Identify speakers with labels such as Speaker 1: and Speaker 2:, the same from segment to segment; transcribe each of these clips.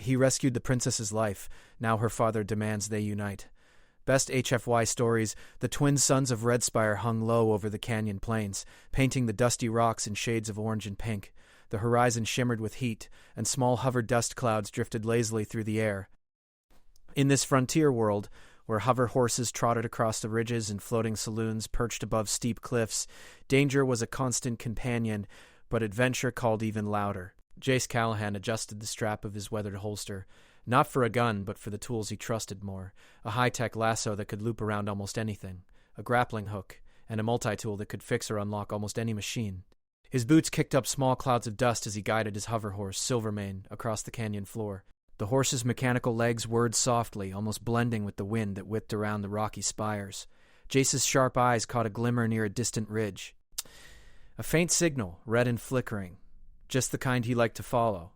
Speaker 1: He rescued the princess's life. Now her father demands they unite. Best HFY Stories, the twin sons of Redspire hung low over the canyon plains, painting the dusty rocks in shades of orange and pink. The horizon shimmered with heat, and small hover dust clouds drifted lazily through the air. In this frontier world, where hover horses trotted across the ridges and floating saloons perched above steep cliffs, danger was a constant companion, but adventure called even louder. Jace Callahan adjusted the strap of his weathered holster, not for a gun, but for the tools he trusted more, a high-tech lasso that could loop around almost anything, a grappling hook, and a multi-tool that could fix or unlock almost any machine. His boots kicked up small clouds of dust as he guided his hover horse, Silvermane, across the canyon floor. The horse's mechanical legs whirred softly, almost blending with the wind that whipped around the rocky spires. Jace's sharp eyes caught a glimmer near a distant ridge. A faint signal, red and flickering. Just the kind he liked to follow.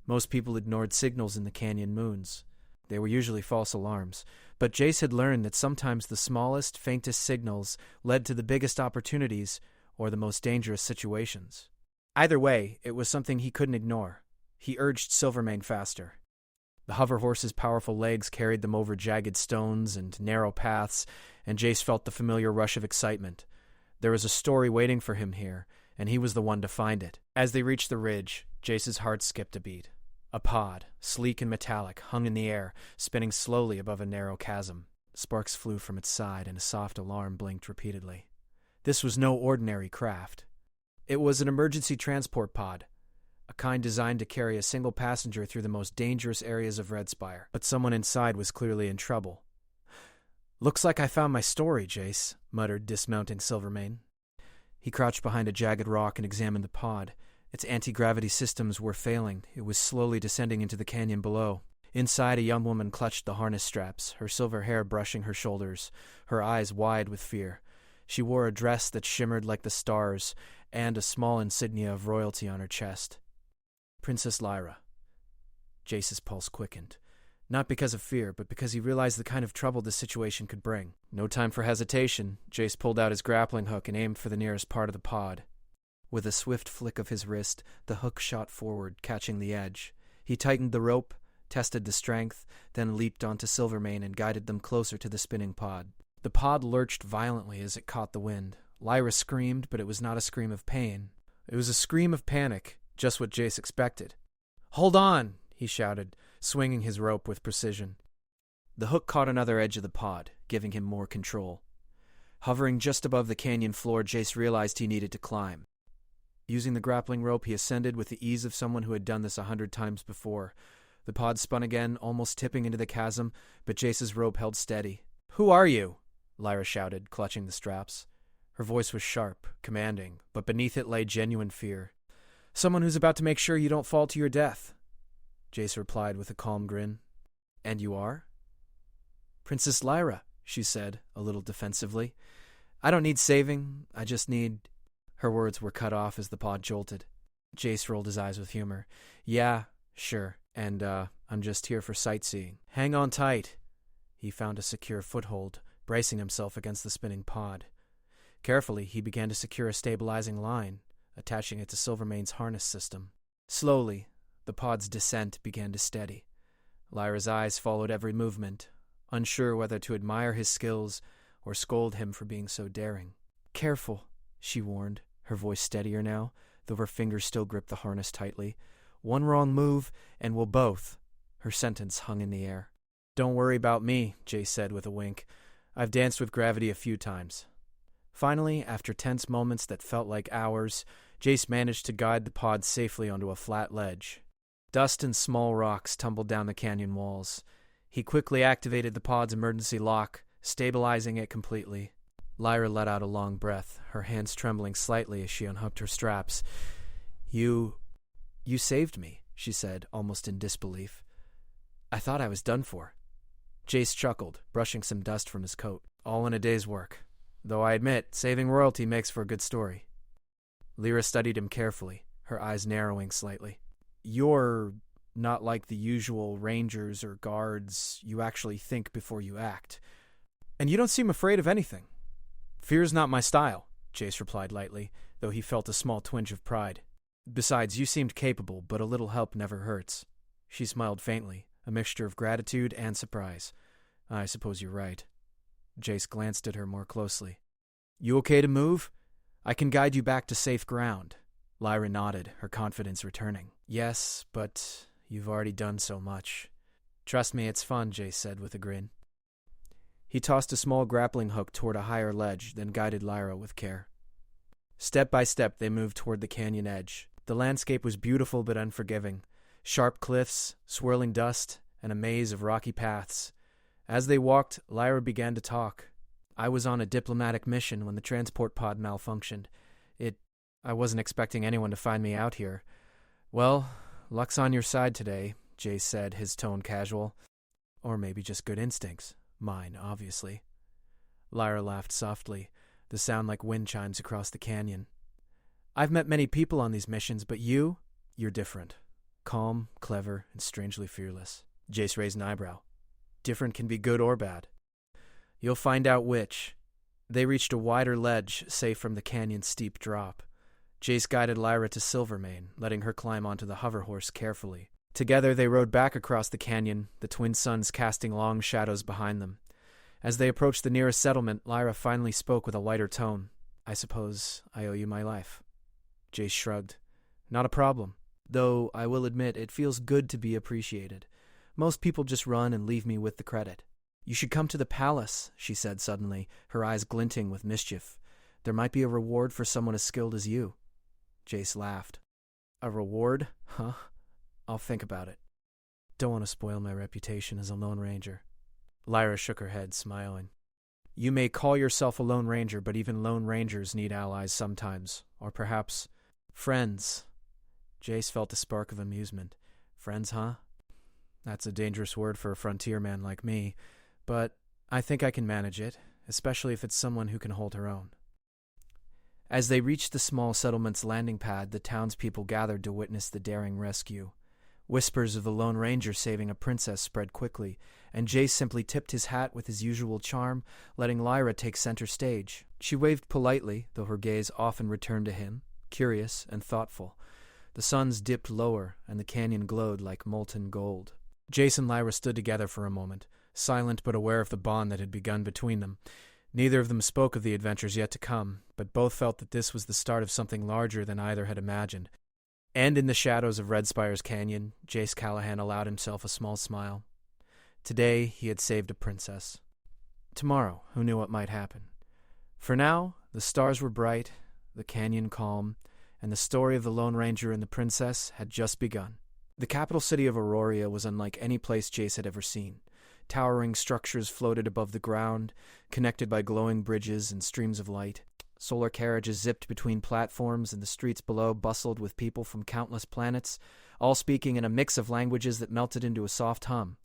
Speaker 1: Most people ignored signals in the canyon moons. They were usually false alarms. But Jace had learned that sometimes the smallest, faintest signals led to the biggest opportunities or the most dangerous situations. Either way, it was something he couldn't ignore. He urged Silvermane faster. The hover horse's powerful legs carried them over jagged stones and narrow paths, and Jace felt the familiar rush of excitement. There was a story waiting for him here, and he was the one to find it. As they reached the ridge, Jace's heart skipped a beat. A pod, sleek and metallic, hung in the air, spinning slowly above a narrow chasm. Sparks flew from its side, and a soft alarm blinked repeatedly. This was no ordinary craft. It was an emergency transport pod, a kind designed to carry a single passenger through the most dangerous areas of Redspire. But someone inside was clearly in trouble. "Looks like I found my story," Jace muttered, dismounting Silvermane. He crouched behind a jagged rock and examined the pod. Its anti-gravity systems were failing. It was slowly descending into the canyon below. Inside, a young woman clutched the harness straps, her silver hair brushing her shoulders, her eyes wide with fear. She wore a dress that shimmered like the stars, and a small insignia of royalty on her chest. Princess Lyra. Jace's pulse quickened. Not because of fear, but because he realized the kind of trouble this situation could bring. No time for hesitation, Jace pulled out his grappling hook and aimed for the nearest part of the pod. With a swift flick of his wrist, the hook shot forward, catching the edge. He tightened the rope, tested the strength, then leaped onto Silvermane and guided them closer to the spinning pod. The pod lurched violently as it caught the wind. Lyra screamed, but it was not a scream of pain. It was a scream of panic, just what Jace expected. "Hold on!" he shouted, swinging his rope with precision. The hook caught another edge of the pod, giving him more control. Hovering just above the canyon floor, Jace realized he needed to climb. Using the grappling rope, he ascended with the ease of someone who had done this 100 times before. The pod spun again, almost tipping into the chasm, but Jace's rope held steady. "Who are you?" Lyra shouted, clutching the straps. Her voice was sharp, commanding, but beneath it lay genuine fear. "Someone who's about to make sure you don't fall to your death," Jace replied with a calm grin. "And you are?" "Princess Lyra," she said, a little defensively. "I don't need saving, I just need—" Her words were cut off as the pod jolted. Jace rolled his eyes with humor. "Yeah, sure, and I'm just here for sightseeing. Hang on tight." He found a secure foothold, bracing himself against the spinning pod. Carefully, he began to secure a stabilizing line, attaching it to Silvermane's harness system. Slowly, the pod's descent began to steady. Lyra's eyes followed every movement, unsure whether to admire his skills or scold him for being so daring. "Careful," she warned, her voice steadier now, though her fingers still gripped the harness tightly. "One wrong move, and we'll both." Her sentence hung in the air. "Don't worry about me," Jace said with a wink. "I've danced with gravity a few times." Finally, after tense moments that felt like hours, Jace managed to guide the pod safely onto a flat ledge. Dust and small rocks tumbled down the canyon walls. He quickly activated the pod's emergency lock, stabilizing it completely. Lyra let out a long breath, her hands trembling slightly as she unhooked her straps. You saved me," she said, almost in disbelief. "I thought I was done for." Jace chuckled, brushing some dust from his coat. "All in a day's work. Though I admit, saving royalty makes for a good story." Lyra studied him carefully, her eyes narrowing slightly. "You're not like the usual rangers or guards. You actually think before you act. And you don't seem afraid of anything." "Fear's not my style," Jace replied lightly, though he felt a small twinge of pride. "Besides, you seemed capable, but a little help never hurts." She smiled faintly, a mixture of gratitude and surprise. I suppose you're right. Jace glanced at her more closely. You okay to move? I can guide you back to safe ground. Lyra nodded, her confidence returning. Yes, but you've already done so much. Trust me, it's fun, Jace said with a grin. He tossed a small grappling hook toward a higher ledge, then guided Lyra with care. Step by step, they moved toward the canyon edge. The landscape was beautiful but unforgiving. Sharp cliffs, swirling dust, and a maze of rocky paths. As they walked, Lyra began to talk. I was on a diplomatic mission when the transport pod malfunctioned. I wasn't expecting anyone to find me out here. Well, luck's on your side today, Jace said, his tone casual. Or maybe just good instincts. Mine, obviously. Lyra laughed softly, the sound like wind chimes across the canyon. I've met many people on these missions, but you're different. Calm, clever, and strangely fearless. Jace raised an eyebrow. Different can be good or bad. You'll find out which. They reached a wider ledge, safe from the canyon's steep drop. Jace guided Lyra to Silvermane, letting her climb onto the hoverhorse carefully. Together they rode back across the canyon, the twin suns casting long shadows behind them. As they approached the nearest settlement, Lyra finally spoke with a lighter tone. I suppose I owe you my life. Jace shrugged. Not a problem. Though, I will admit, it feels good to be appreciated. Most people just run and leave me with the credit. You should come to the palace, she said suddenly, her eyes glinting with mischief. There might be a reward for someone as skilled as you. Jace laughed. A reward? Huh? I'll think about it. Don't want to spoil my reputation as a Lone Ranger. Lyra shook her head, smiling. You may call yourself a Lone Ranger, but even Lone Rangers need allies sometimes. Or perhaps friends. Jace felt a spark of amusement. Friends, huh? That's a dangerous word for a frontier man like me, but I think I can manage it, especially if it's someone who can hold her own. As they reached the small settlement's landing pad, the townspeople gathered to witness the daring rescue. Whispers of the Lone Ranger saving a princess spread quickly, and Jace simply tipped his hat with his usual charm, letting Lyra take center stage. She waved politely, though her gaze often returned to him, curious and thoughtful. The suns dipped lower, and the canyon glowed like molten gold. Jace and Lyra stood together for a moment, silent but aware of the bond that had begun between them. Neither of them spoke of the adventures yet to come, but both felt that this was the start of something larger than either had imagined. And in the shadows of Red Spire's canyon, Jace Callahan allowed himself a small smile. Today, he had saved a princess. Tomorrow, who knew what might happen? For now, the stars were bright, the canyon calm, and the story of the Lone Ranger and the princess had just begun. The capital city of Auroria was unlike any place Jace had ever seen. Towering structures floated above the ground, connected by glowing bridges and streams of light. Solar carriages zipped between platforms, and the streets below bustled with people from countless planets, all speaking in a mix of languages that melted into a soft hum.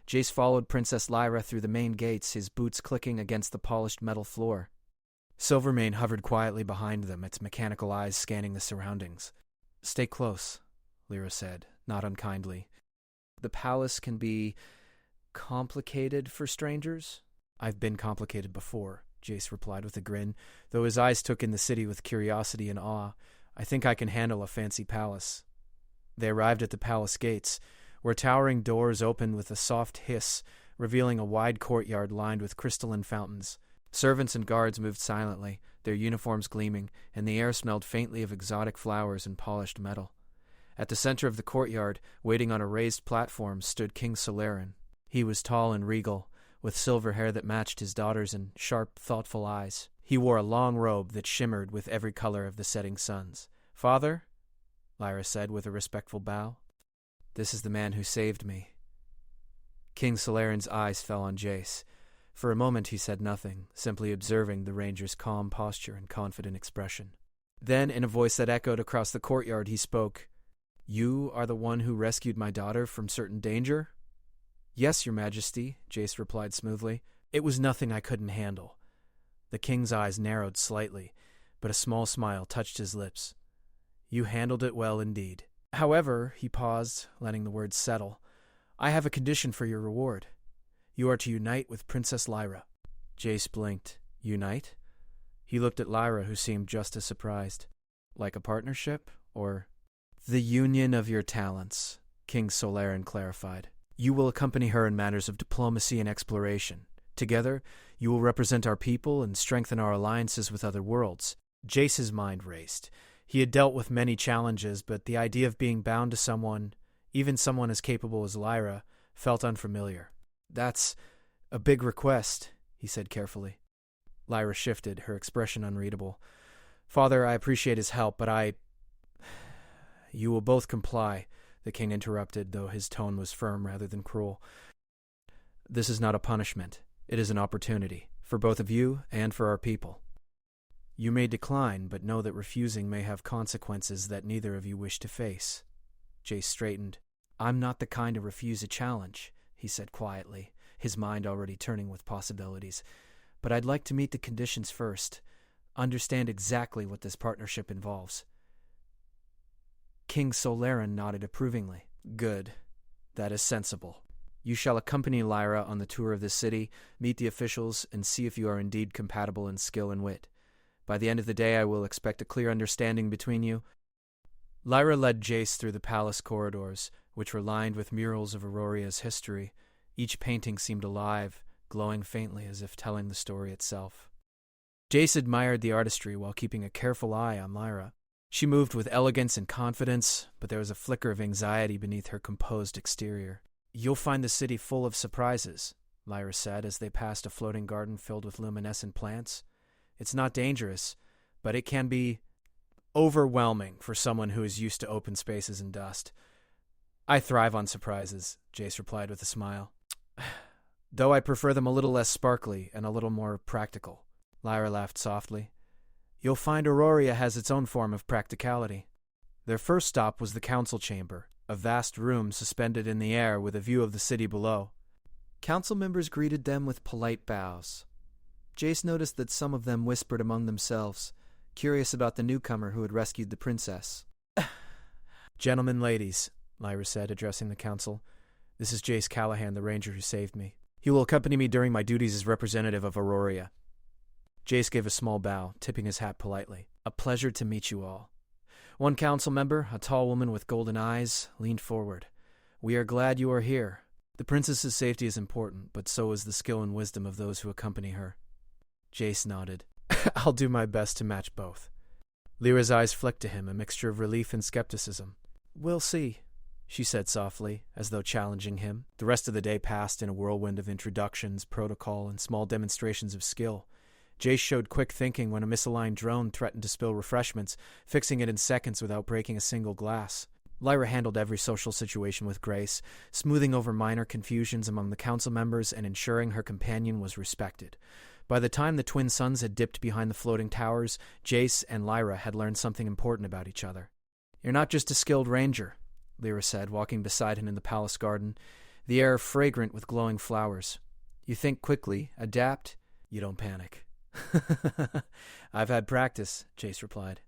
Speaker 1: Jace followed Princess Lyra through the main gates, his boots clicking against the polished metal floor. Silvermane hovered quietly behind them, its mechanical eyes scanning the surroundings. Stay close, Lyra said, not unkindly. The palace can be complicated for strangers? I've been complicated before, Jace replied with a grin, though his eyes took in the city with curiosity and awe. I think I can handle a fancy palace. They arrived at the palace gates, where towering doors opened with a soft hiss, revealing a wide courtyard lined with crystalline fountains. Servants and guards moved silently, their uniforms gleaming, and the air smelled faintly of exotic flowers and polished metal. At the center of the courtyard, waiting on a raised platform, stood King Solarin. He was tall and regal, with silver hair that matched his daughter's and sharp, thoughtful eyes. He wore a long robe that shimmered with every color of the setting suns. Father, Lyra said with a respectful bow, this is the man who saved me. King Solarin's eyes fell on Jace. For a moment he said nothing, simply observing the ranger's calm posture and confident expression. Then, in a voice that echoed across the courtyard, he spoke. You are the one who rescued my daughter from certain danger? Yes, Your Majesty, Jace replied smoothly. It was nothing I couldn't handle. The king's eyes narrowed slightly, but a small smile touched his lips. You handled it well indeed. However, he paused, letting the words settle, I have a condition for your reward. You are to unite with Princess Lyra. Jace blinked. Unite? He looked at Lyra, who seemed just as surprised. Like a partnership? Or the union of your talents, King Solaran clarified. You will accompany her in matters of diplomacy and exploration. Together, you will represent our people and strengthen our alliances with other worlds. Jace's mind raced. He had dealt with many challenges, but the idea of being bound to someone, even someone as capable as Lyra, felt unfamiliar. That's a big request, he said carefully. Lyra shifted, her expression unreadable. Father, I appreciate his help, but You will both comply, the king interrupted, though his tone was firm rather than cruel. This is not a punishment. It is an opportunity, for both of you and for our people. You may decline, but know that refusing may have consequences that neither of you wish to face. Jace straightened. I'm not the kind to refuse a challenge, he said quietly, his mind already turning with possibilities. But I'd like to meet the conditions first, understand exactly what this partnership involves. King Solaran nodded approvingly. Good. That is sensible. You shall accompany Lyra on the tour of the city, meet the officials, and see if you are indeed compatible in skill and wit. By the end of the day, I will expect a clear understanding between you. Lyra led Jace through the palace corridors, which were lined with murals of Auroria's history. Each painting seemed alive, glowing faintly as if telling the story itself. Jace admired the artistry while keeping a careful eye on Lyra. She moved with elegance and confidence, but there was a flicker of anxiety beneath her composed exterior. You'll find the city full of surprises, Lyra said as they passed a floating garden filled with luminescent plants. It's not dangerous, but it can be overwhelming for someone who is used to open spaces and dust. I thrive on surprises, Jace replied with a smile. Though I prefer them a little less sparkly and a little more practical. Lyra laughed softly. You'll find Auroria has its own form of practicality. Their first stop was the council chamber, a vast room suspended in the air with a view of the city below. Council members greeted them with polite bows. Jace noticed that some of them whispered among themselves, curious about the newcomer who had rescued the princess. Gentlemen, ladies, Lyra said, addressing the council. This is Jace Callahan, the ranger who saved me. He will accompany me during my duties as representative of Auroria. Jace gave a small bow, tipping his hat politely. A pleasure to meet you all. One council member, a tall woman with golden eyes, leaned forward. We are glad you are here. The princess's safety is important, but so is the skill and wisdom of those who accompany her. Jace nodded. I'll do my best to match both. Lyra's eyes flicked to him, a mixture of relief and skepticism. We'll see, she said softly, as though challenging him. The rest of the day passed in a whirlwind of introductions, protocol, and small demonstrations of skill. Jace showed quick thinking when a misaligned drone threatened to spill refreshments, fixing it in seconds without breaking a single glass. Lyra handled every social situation with grace, smoothing over minor confusions among the council members and ensuring her companion was respected. By the time the twin suns had dipped behind the floating towers, Jace and Lyra had learned something important about each other. You're not just a skilled ranger, Lyra said, walking beside him in the palace garden, the air fragrant with glowing flowers. You think quickly, adapt, you don't panic. I've had practice, Jace replied.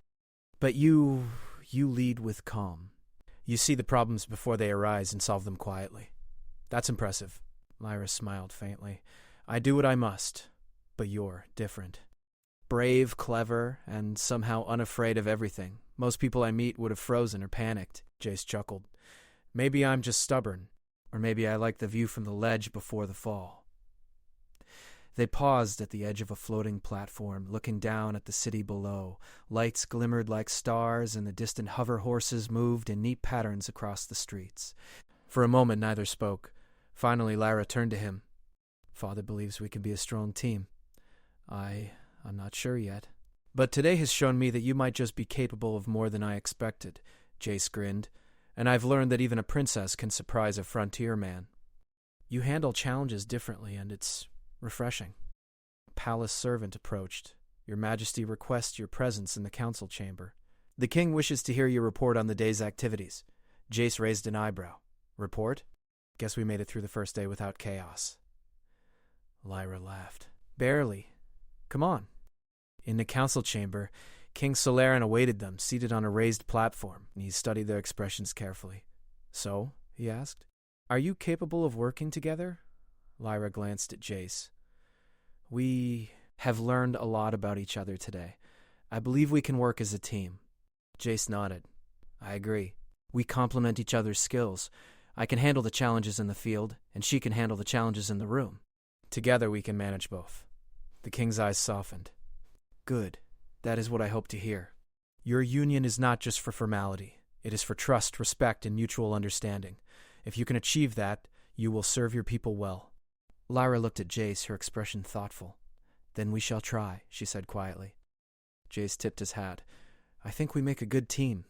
Speaker 1: But you lead with calm. You see the problems before they arise and solve them quietly. That's impressive. Lyra smiled faintly. I do what I must, but you're different. Brave, clever, and somehow unafraid of everything. Most people I meet would have frozen or panicked, Jace chuckled. Maybe I'm just stubborn, or maybe I like the view from the ledge before the fall. They paused at the edge of a floating platform, looking down at the city below. Lights glimmered like stars, and the distant hover horses moved in neat patterns across the streets. For a moment, neither spoke. Finally, Lyra turned to him. Father believes we can be a strong team. I'm not sure yet. But today has shown me that you might just be capable of more than I expected, Jace grinned. And I've learned that even a princess can surprise a frontier man. You handle challenges differently, and it's refreshing. A palace servant approached. Your Majesty requests your presence in the council chamber. The king wishes to hear your report on the day's activities. Jace raised an eyebrow. Report? Guess we made it through the first day without chaos. Lyra laughed. Barely. Come on. In the council chamber, King Solaran awaited them, seated on a raised platform. He studied their expressions carefully. So, he asked, are you capable of working together? Lyra glanced at Jace. We have learned a lot about each other today. I believe we can work as a team. Jace nodded. I agree. We complement each other's skills. I can handle the challenges in the field, and she can handle the challenges in the room. Together we can manage both." The king's eyes softened. "Good. That is what I hope to hear. Your union is not just for formality. It is for trust, respect, and mutual understanding. If you can achieve that, you will serve your people well." Lyra looked at Jace, her expression thoughtful. "Then we shall try," she said quietly. Jace tipped his hat. "I think we make a good team,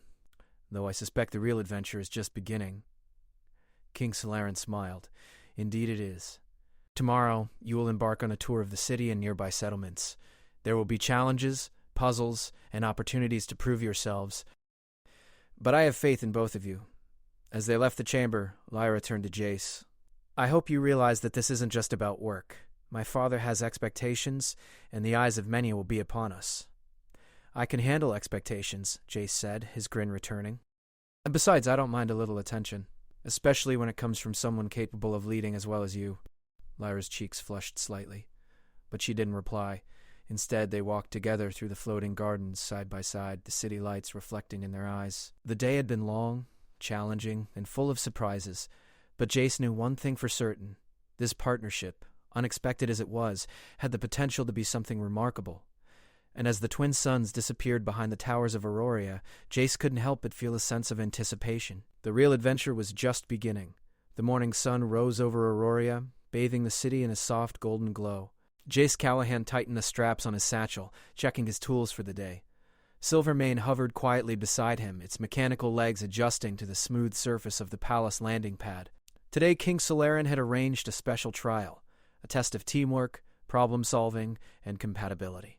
Speaker 1: though I suspect the real adventure is just beginning." King Solaran smiled. "Indeed it is. Tomorrow, you will embark on a tour of the city and nearby settlements. There will be challenges, puzzles, and opportunities to prove yourselves. But I have faith in both of you." As they left the chamber, Lyra turned to Jace. "I hope you realize that this isn't just about work. My father has expectations, and the eyes of many will be upon us." "I can handle expectations," Jace said, his grin returning. "And besides, I don't mind a little attention, especially when it comes from someone capable of leading as well as you." Lyra's cheeks flushed slightly, but she didn't reply. Instead, they walked together through the floating gardens, side by side, the city lights reflecting in their eyes. The day had been long, challenging, and full of surprises, but Jace knew one thing for certain. This partnership, unexpected as it was, had the potential to be something remarkable. And as the twin suns disappeared behind the towers of Aurora, Jace couldn't help but feel a sense of anticipation. The real adventure was just beginning. The morning sun rose over Aurora, bathing the city in a soft golden glow. Jace Callahan tightened the straps on his satchel, checking his tools for the day. Silvermane hovered quietly beside him, its mechanical legs adjusting to the smooth surface of the palace landing pad. Today, King Solaran had arranged a special trial, a test of teamwork, problem-solving, and compatibility.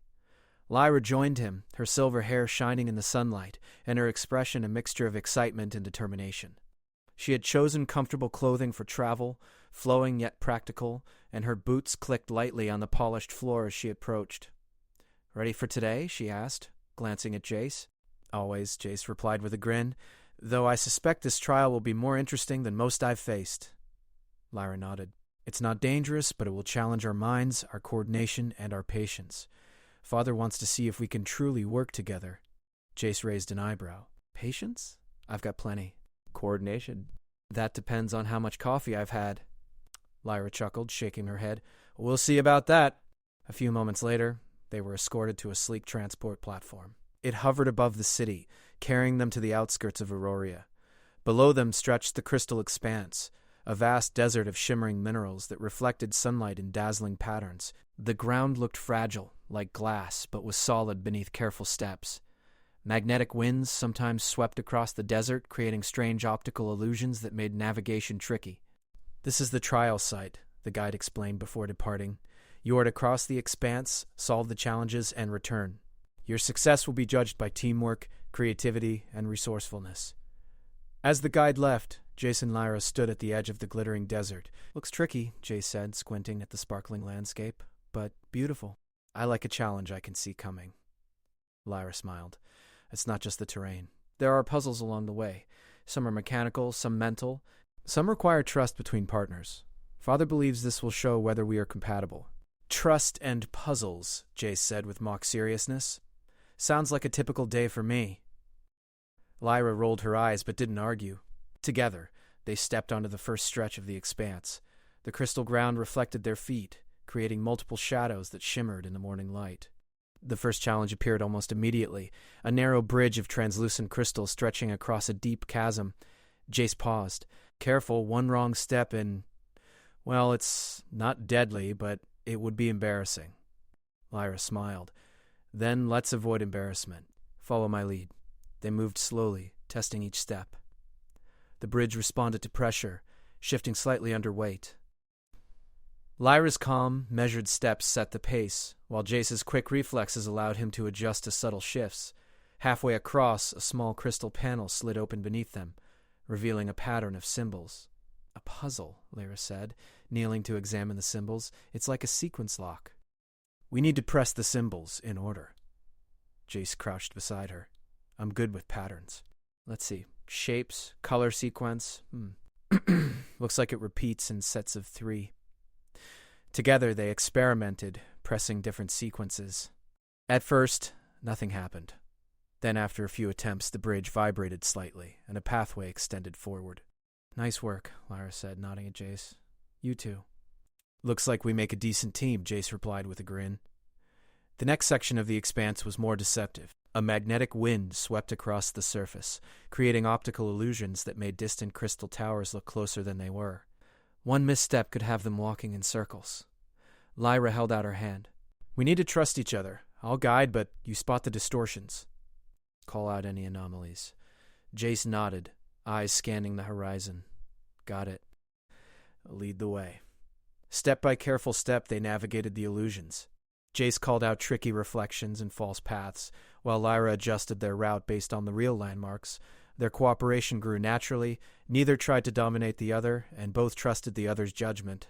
Speaker 1: Lyra joined him, her silver hair shining in the sunlight, and her expression a mixture of excitement and determination. She had chosen comfortable clothing for travel, flowing yet practical, and her boots clicked lightly on the polished floor as she approached. "Ready for today?" she asked, glancing at Jace. "Always," Jace replied with a grin, "though I suspect this trial will be more interesting than most I've faced." Lyra nodded. "It's not dangerous, but it will challenge our minds, our coordination, and our patience. Father wants to see if we can truly work together." Jace raised an eyebrow. "Patience? I've got plenty." "Coordination? That depends on how much coffee I've had." Lyra chuckled, shaking her head. "We'll see about that." A few moments later, they were escorted to a sleek transport platform. It hovered above the city, carrying them to the outskirts of Aurora. Below them stretched the crystal expanse, a vast desert of shimmering minerals that reflected sunlight in dazzling patterns. The ground looked fragile, like glass, but was solid beneath careful steps. Magnetic winds sometimes swept across the desert, creating strange optical illusions that made navigation tricky. "This is the trial site," the guide explained before departing. "You are to cross the expanse, solve the challenges, and return. Your success will be judged by teamwork, creativity, and resourcefulness." As the guide left, Jace and Lyra stood at the edge of the glittering desert. "Looks tricky," Jace said, squinting at the sparkling landscape, "but beautiful. I like a challenge I can see coming." Lyra smiled. "It's not just the terrain. There are puzzles along the way. Some are mechanical, some mental. Some require trust between partners. Father believes this will show whether we are compatible." "Trust and puzzles," Jace said with mock seriousness. "Sounds like a typical day for me." Lyra rolled her eyes but didn't argue. Together, they stepped onto the first stretch of the expanse. The crystal ground reflected their feet, creating multiple shadows that shimmered in the morning light. The first challenge appeared almost immediately, a narrow bridge of translucent crystal stretching across a deep chasm. Jace paused. "Careful, one wrong step and... well, it's not deadly, but it would be embarrassing." Lyra smiled. "Then let's avoid embarrassment. Follow my lead." They moved slowly, testing each step. The bridge responded to pressure, shifting slightly under weight. Lyra's calm, measured steps set the pace, while Jace's quick reflexes allowed him to adjust to subtle shifts. Halfway across, a small crystal panel slid open beneath them, revealing a pattern of symbols. "A puzzle," Lyra said, kneeling to examine the symbols. "It's like a sequence lock." "We need to press the symbols in order." Jace crouched beside her. "I'm good with patterns. Let's see. Shapes, color sequence. Looks like it repeats in sets of 3. Together they experimented, pressing different sequences. At first, nothing happened. Then, after a few attempts, the bridge vibrated slightly, and a pathway extended forward. "Nice work," Lyra said, nodding at Jace. "You too." "Looks like we make a decent team," Jace replied with a grin. The next section of the expanse was more deceptive. A magnetic wind swept across the surface, creating optical illusions that made distant crystal towers look closer than they were. One misstep could have them walking in circles. Lyra held out her hand. "We need to trust each other. I'll guide, but you spot the distortions. Call out any anomalies." Jace nodded, eyes scanning the horizon. "Got it. Lead the way." Step by careful step, they navigated the illusions. Jace called out tricky reflections and false paths, while Lyra adjusted their route based on the real landmarks. Their cooperation grew naturally, neither tried to dominate the other, and both trusted the other's judgment.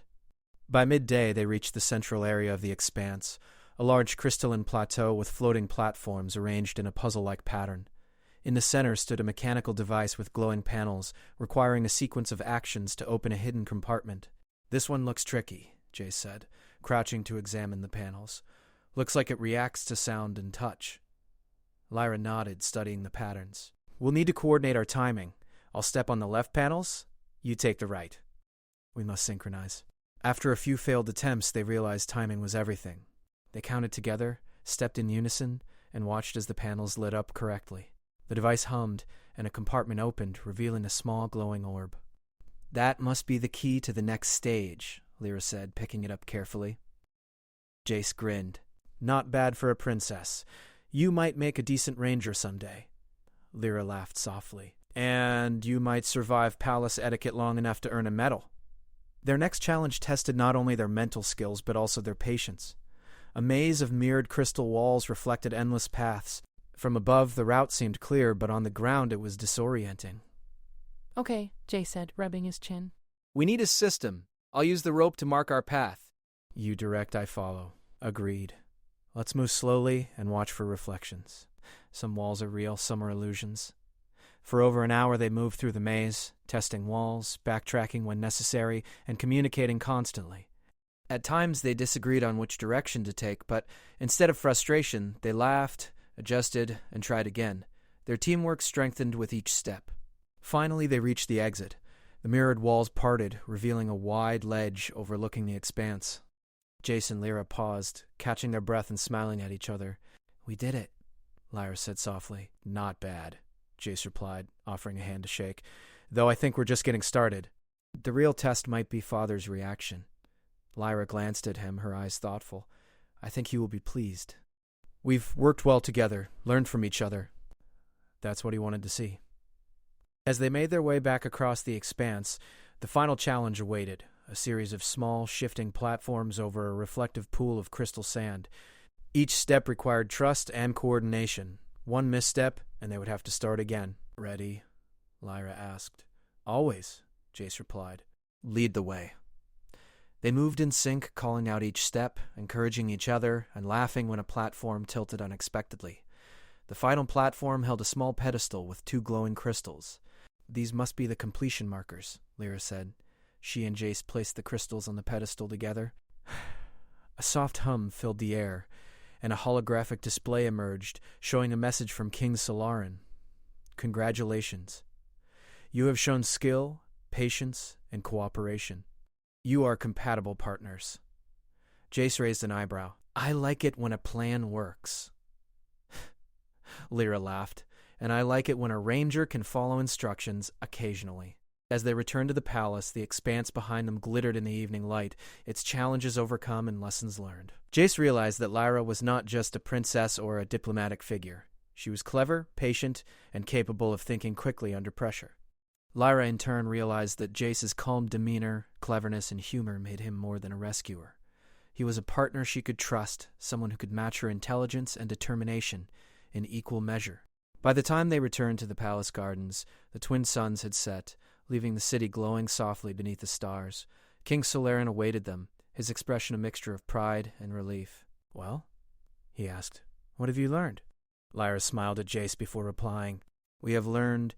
Speaker 1: By midday, they reached the central area of the expanse, a large crystalline plateau with floating platforms arranged in a puzzle-like pattern. In the center stood a mechanical device with glowing panels, requiring a sequence of actions to open a hidden compartment. "This one looks tricky," Jace said, crouching to examine the panels. "Looks like it reacts to sound and touch." Lyra nodded, studying the patterns. "We'll need to coordinate our timing. I'll step on the left panels, you take the right. We must synchronize." After a few failed attempts, they realized timing was everything. They counted together, stepped in unison, and watched as the panels lit up correctly. The device hummed, and a compartment opened, revealing a small glowing orb. "That must be the key to the next stage," Lyra said, picking it up carefully. Jace grinned. "Not bad for a princess. You might make a decent ranger someday." Lyra laughed softly. "And you might survive palace etiquette long enough to earn a medal." Their next challenge tested not only their mental skills, but also their patience. A maze of mirrored crystal walls reflected endless paths. From above, the route seemed clear, but on the ground it was disorienting.
Speaker 2: "Okay," Jay said, rubbing his chin.
Speaker 1: "We need a system. I'll use the rope to mark our path." "You direct, I follow." Agreed. "Let's move slowly and watch for reflections. Some walls are real, some are illusions." For over an hour they moved through the maze, testing walls, backtracking when necessary, and communicating constantly. At times they disagreed on which direction to take, but instead of frustration, they laughed, adjusted, and tried again. Their teamwork strengthened with each step. Finally they reached the exit. The mirrored walls parted, revealing a wide ledge overlooking the expanse. Jace and Lyra paused, catching their breath and smiling at each other. "We did it," Lyra said softly. "Not bad," Jace replied, offering a hand to shake. "Though I think we're just getting started. The real test might be Father's reaction." Lyra glanced at him, her eyes thoughtful. "I think he will be pleased. We've worked well together, learned from each other." That's what he wanted to see. As they made their way back across the expanse, the final challenge awaited, a series of small, shifting platforms over a reflective pool of crystal sand. Each step required trust and coordination. One misstep, and they would have to start again. "Ready?" Lyra asked. "Always," Jace replied. "Lead the way." They moved in sync, calling out each step, encouraging each other, and laughing when a platform tilted unexpectedly. The final platform held a small pedestal with 2 glowing crystals. "These must be the completion markers," Lyra said. She and Jace placed the crystals on the pedestal together. A soft hum filled the air, and a holographic display emerged, showing a message from King Solarin. "Congratulations. You have shown skill, patience, and cooperation. You are compatible partners." Jace raised an eyebrow. "I like it when a plan works." Lyra laughed. "And I like it when a ranger can follow instructions occasionally." As they returned to the palace, the expanse behind them glittered in the evening light, its challenges overcome and lessons learned. Jace realized that Lyra was not just a princess or a diplomatic figure. She was clever, patient, and capable of thinking quickly under pressure. Lyra in turn realized that Jace's calm demeanor, cleverness, and humor made him more than a rescuer. He was a partner she could trust, someone who could match her intelligence and determination in equal measure. By the time they returned to the palace gardens, the twin suns had set, leaving the city glowing softly beneath the stars. King Solarin awaited them, his expression a mixture of pride and relief. "Well?" he asked. "What have you learned?" Lyra smiled at Jace before replying. "We have learned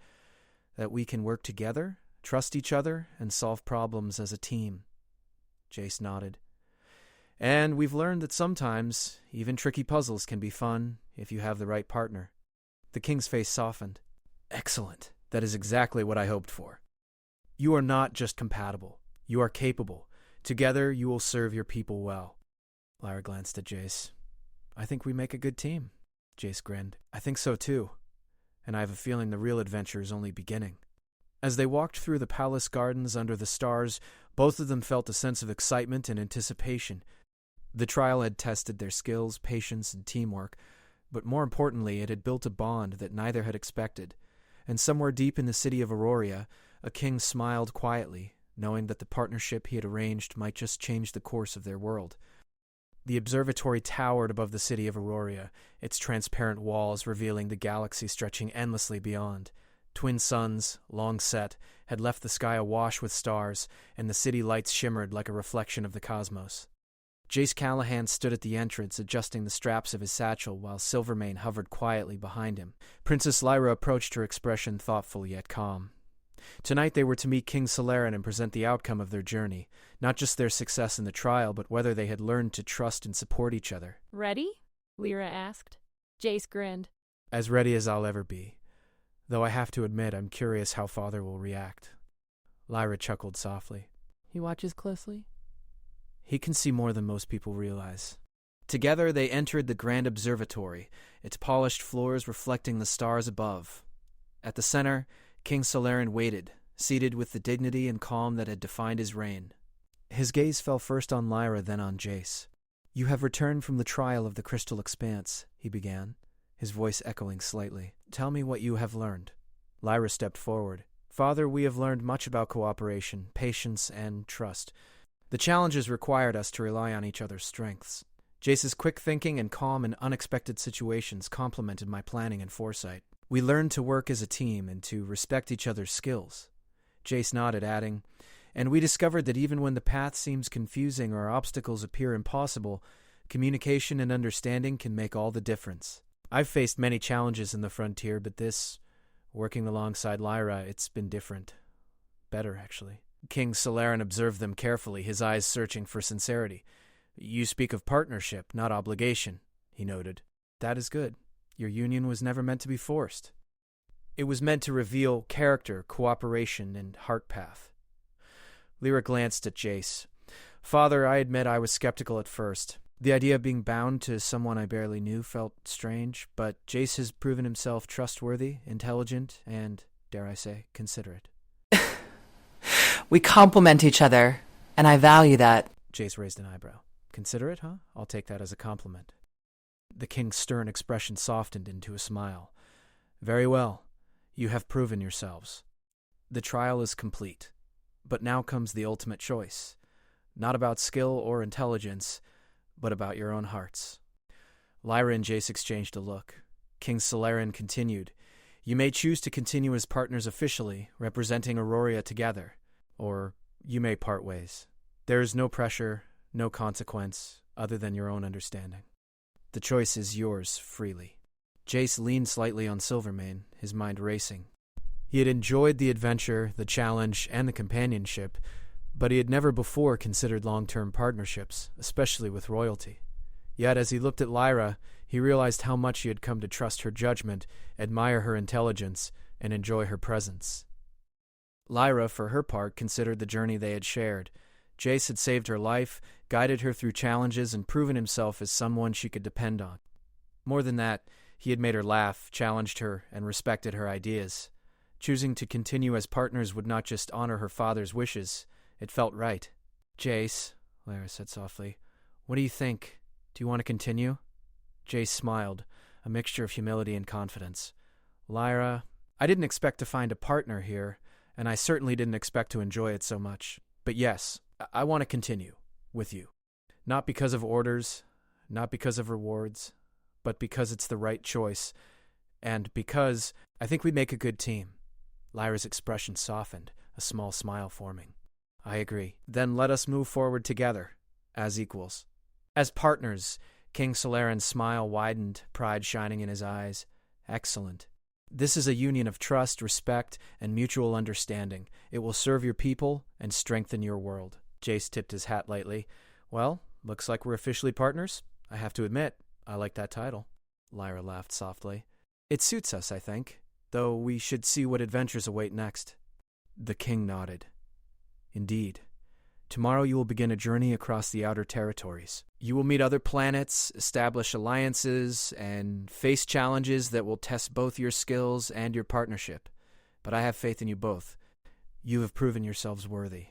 Speaker 1: that we can work together, trust each other, and solve problems as a team." Jace nodded. "And we've learned that sometimes even tricky puzzles can be fun if you have the right partner." The king's face softened. Excellent. That is exactly what I hoped for. You are not just compatible. You are capable. Together, you will serve your people well. Lyra glanced at Jace. I think we make a good team. Jace grinned. I think so too. And I have a feeling the real adventure is only beginning. As they walked through the palace gardens under the stars, both of them felt a sense of excitement and anticipation. The trial had tested their skills, patience, and teamwork, but more importantly, it had built a bond that neither had expected. And somewhere deep in the city of Auroria, a king smiled quietly, knowing that the partnership he had arranged might just change the course of their world. The observatory towered above the city of Auroria, its transparent walls revealing the galaxy stretching endlessly beyond. Twin suns, long set, had left the sky awash with stars, and the city lights shimmered like a reflection of the cosmos. Jace Callahan stood at the entrance, adjusting the straps of his satchel, while Silvermane hovered quietly behind him. Princess Lyra approached, her expression thoughtful yet calm. Tonight they were to meet King Celerin and present the outcome of their journey, not just their success in the trial, but whether they had learned to trust and support each other.
Speaker 2: Ready? Lyra asked. Jace grinned.
Speaker 1: As ready as I'll ever be, though I have to admit I'm curious how Father will react. Lyra chuckled softly.
Speaker 2: He watches closely?
Speaker 1: He can see more than most people realize. Together they entered the grand observatory, its polished floors reflecting the stars above. At the center, King Celerin waited, seated with the dignity and calm that had defined his reign. His gaze fell first on Lyra, then on Jace. You have returned from the trial of the Crystal Expanse, he began, his voice echoing slightly. Tell me what you have learned. Lyra stepped forward. Father, we have learned much about cooperation, patience, and trust. The challenges required us to rely on each other's strengths. Jace's quick thinking and calm in unexpected situations complemented my planning and foresight. We learned to work as a team and to respect each other's skills. Jace nodded, adding, and we discovered that even when the path seems confusing or obstacles appear impossible, communication and understanding can make all the difference. I've faced many challenges in the frontier, but this, working alongside Lyra, it's been different. Better, actually. King Celerin observed them carefully, his eyes searching for sincerity. You speak of partnership, not obligation, he noted. That is good. Your union was never meant to be forced. It was meant to reveal character, cooperation, and heart path. Lyra glanced at Jace. Father, I admit I was skeptical at first. The idea of being bound to someone I barely knew felt strange, but Jace has proven himself trustworthy, intelligent, and, dare I say, considerate.
Speaker 3: We complement each other, and I value that.
Speaker 1: Jace raised an eyebrow. Considerate, huh? I'll take that as a compliment. The king's stern expression softened into a smile. Very well. You have proven yourselves. The trial is complete. But now comes the ultimate choice. Not about skill or intelligence, but about your own hearts. Lyra and Jace exchanged a look. King Celerin continued. You may choose to continue as partners officially, representing Auroria together. Or you may part ways. There is no pressure, no consequence, other than your own understanding. The choice is yours freely. Jace leaned slightly on Silvermane, his mind racing. He had enjoyed the adventure, the challenge, and the companionship, but he had never before considered long-term partnerships, especially with royalty. Yet as he looked at Lyra, he realized how much he had come to trust her judgment, admire her intelligence, and enjoy her presence. Lyra, for her part, considered the journey they had shared. Jace had saved her life, guided her through challenges, and proven himself as someone she could depend on. More than that, he had made her laugh, challenged her, and respected her ideas. Choosing to continue as partners would not just honor her father's wishes, it felt right. Jace, Lyra said softly, what do you think? Do you want to continue? Jace smiled, a mixture of humility and confidence. Lyra, I didn't expect to find a partner here, and I certainly didn't expect to enjoy it so much. But yes, I want to continue with you. Not because of orders, not because of rewards, but because it's the right choice, and because I think we make a good team. Lyra's expression softened, a small smile forming. I agree. Then let us move forward together, as equals. As partners, King Celerin's smile widened, pride shining in his eyes. Excellent. This is a union of trust, respect, and mutual understanding. It will serve your people and strengthen your world. Jace tipped his hat lightly. Well, looks like we're officially partners. I have to admit, I like that title. Lyra laughed softly. It suits us, I think, though we should see what adventures await next. The king nodded. Indeed. Tomorrow you will begin a journey across the outer territories. You will meet other planets, establish alliances, and face challenges that will test both your skills and your partnership. But I have faith in you both. You have proven yourselves worthy.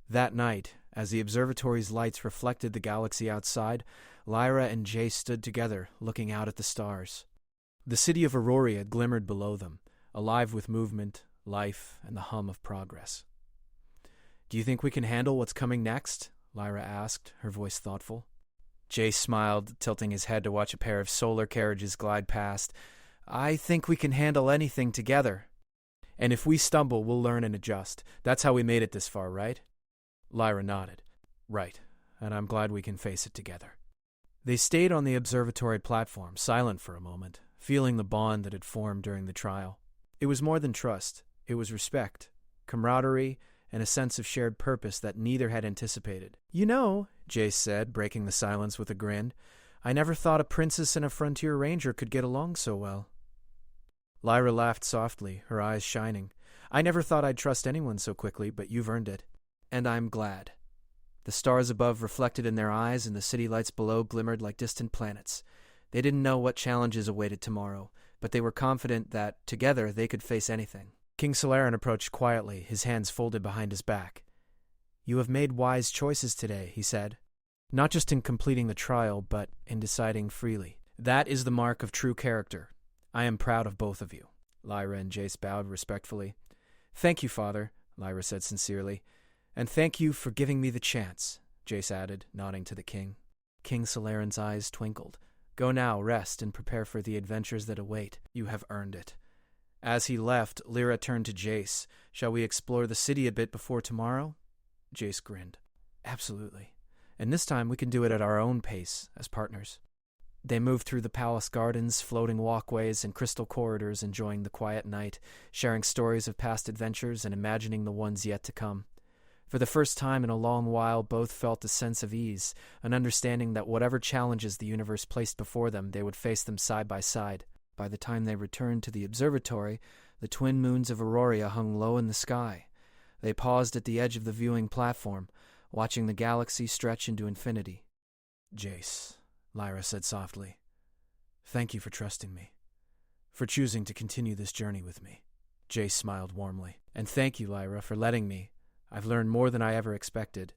Speaker 1: That night, as the observatory's lights reflected the galaxy outside, Lyra and Jace stood together, looking out at the stars. The city of Aurora glimmered below them, alive with movement, life, and the hum of progress. "Do you think we can handle what's coming next?" Lyra asked, her voice thoughtful. Jace smiled, tilting his head to watch a pair of solar carriages glide past. "I think we can handle anything together. And if we stumble, we'll learn and adjust. That's how we made it this far, right?" Lyra nodded. "Right, and I'm glad we can face it together." They stayed on the observatory platform, silent for a moment, feeling the bond that had formed during the trial. It was more than trust. It was respect, camaraderie, and a sense of shared purpose that neither had anticipated. "You know," Jace said, breaking the silence with a grin, "I never thought a princess and a frontier ranger could get along so well." Lyra laughed softly, her eyes shining. "I never thought I'd trust anyone so quickly, but you've earned it. And I'm glad." The stars above reflected in their eyes, and the city lights below glimmered like distant planets. They didn't know what challenges awaited tomorrow, but they were confident that, together, they could face anything. King Solaran approached quietly, his hands folded behind his back. "You have made wise choices today," he said. "Not just in completing the trial, but in deciding freely. That is the mark of true character. I am proud of both of you." Lyra and Jace bowed respectfully. "Thank you, Father," Lyra said sincerely. "And thank you for giving me the chance," Jace added, nodding to the king. King Solaran's eyes twinkled. "Go now, rest, and prepare for the adventures that await. You have earned it." As he left, Lyra turned to Jace. "Shall we explore the city a bit before tomorrow?" Jace grinned. "Absolutely. And this time we can do it at our own pace, as partners." They moved through the palace gardens, floating walkways, and crystal corridors, enjoying the quiet night, sharing stories of past adventures and imagining the ones yet to come. For the first time in a long while, both felt a sense of ease, an understanding that whatever challenges the universe placed before them, they would face them side by side. By the time they returned to the observatory, the twin moons of Aurora hung low in the sky. They paused at the edge of the viewing platform, watching the galaxy stretch into infinity. "Jace," Lyra said softly, "thank you for trusting me, for choosing to continue this journey with me." Jace smiled warmly. "And thank you, Lyra, for letting me. I've learned more than I ever expected.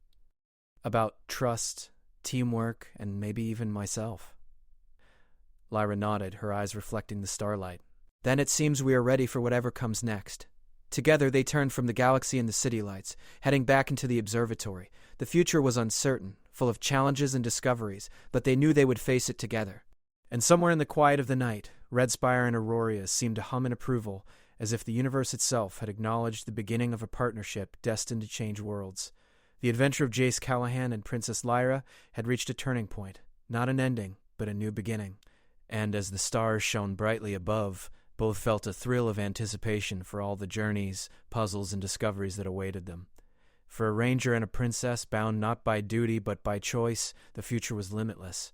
Speaker 1: About trust, teamwork, and maybe even myself." Lyra nodded, her eyes reflecting the starlight. "Then it seems we are ready for whatever comes next." Together they turned from the galaxy and the city lights, heading back into the observatory. The future was uncertain, full of challenges and discoveries, but they knew they would face it together. And somewhere in the quiet of the night, Red Spire and Aurora seemed to hum in approval, as if the universe itself had acknowledged the beginning of a partnership destined to change worlds. The adventure of Jace Callahan and Princess Lyra had reached a turning point, not an ending, but a new beginning. And as the stars shone brightly above, both felt a thrill of anticipation for all the journeys, puzzles, and discoveries that awaited them. For a ranger and a princess bound not by duty but by choice, the future was limitless.